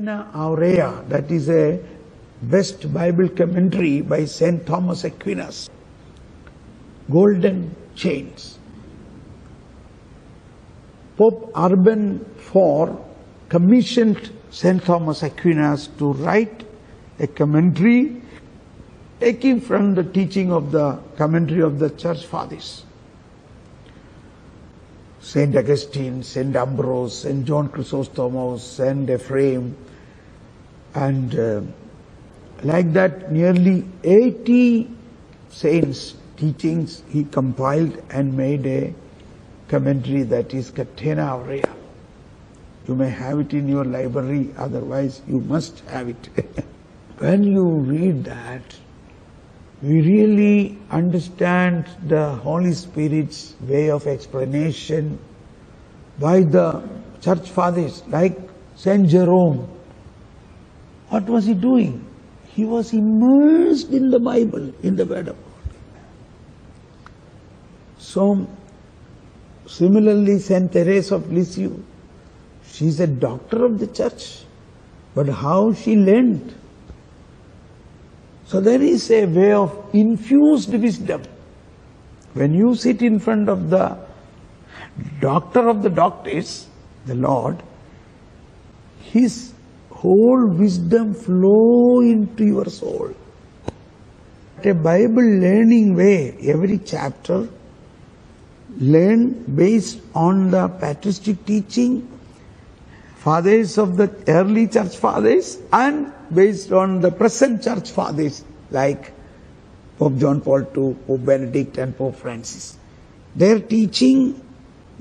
Catena Aurea, that is a best Bible commentary by St. Thomas Aquinas. Golden Chains. Pope Urban IV commissioned St. Thomas Aquinas to write a commentary taking from the teaching of the commentary of the Church Fathers. St. Augustine, St. Ambrose, St. John Chrysostomos, St. Ephraim, and like that nearly 80 saints' teachings he compiled and made a commentary that is Catena Aurea. You may have it in your library, otherwise you must have it. When you read that, we really understand the Holy Spirit's way of explanation by the Church Fathers, like Saint Jerome. What was he doing? He was immersed in the Bible, in the Word of God. So, similarly, Saint Therese of Lisieux, she is a doctor of the Church, but how she learned? So there is a way of infused wisdom. When you sit in front of the doctor of the doctors, the Lord, His whole wisdom flow into your soul. A Bible learning way, every chapter learn based on the patristic teaching, fathers of the early Church Fathers, and based on the present Church Fathers like Pope John Paul II, Pope Benedict and Pope Francis. Their teaching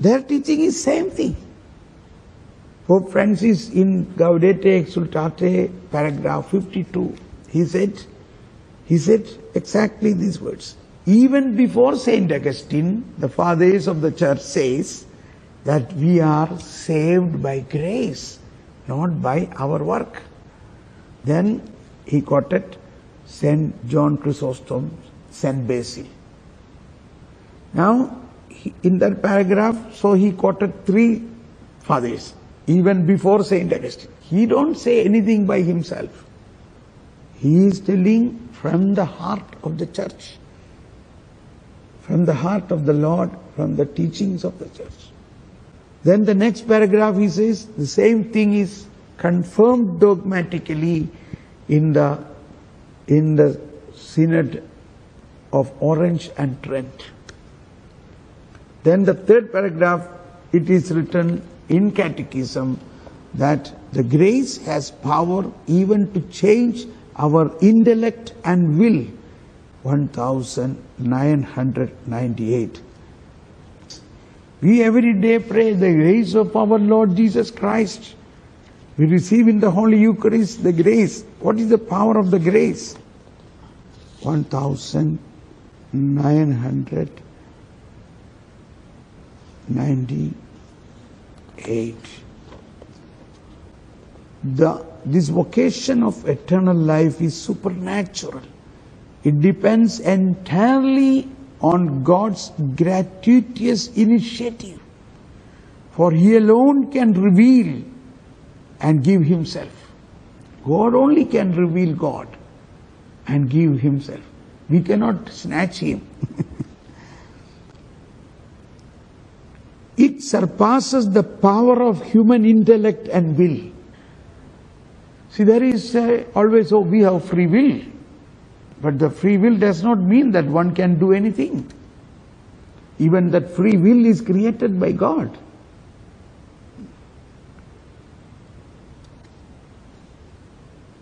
is same thing. Pope Francis in Gaudete Exsultate, paragraph 52, he said exactly these words. Even before Saint Augustine, the fathers of the Church says that we are saved by grace, not by our work. Then he quoted Saint John Chrysostom, Saint Basil. Now, in that paragraph, so he quoted three fathers, even before Saint Augustine. He don't say anything by himself. He is telling from the heart of the Church, from the heart of the Lord, from the teachings of the Church. Then the next paragraph he says, the same thing is confirmed dogmatically in the Synod of Orange and Trent. Then the third paragraph, it is written in Catechism that the grace has power even to change our intellect and will. 1998. We every day pray the grace of our Lord Jesus Christ. We receive in the Holy Eucharist the grace. What is the power of the grace? 1998. This vocation of eternal life is supernatural. It depends entirely on God's gratuitous initiative. For He alone can reveal and give Himself. God only can reveal God and give Himself. We cannot snatch Him. It surpasses the power of human intellect and will. See, there is always, we have free will. But the free will does not mean that one can do anything. Even that free will is created by God.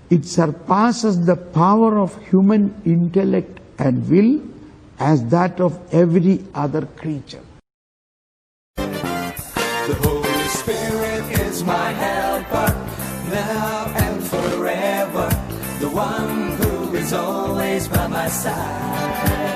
It surpasses the power of human intellect and will as that of every other creature. The Holy Spirit is my helper, now and forever, the one who is always by my side.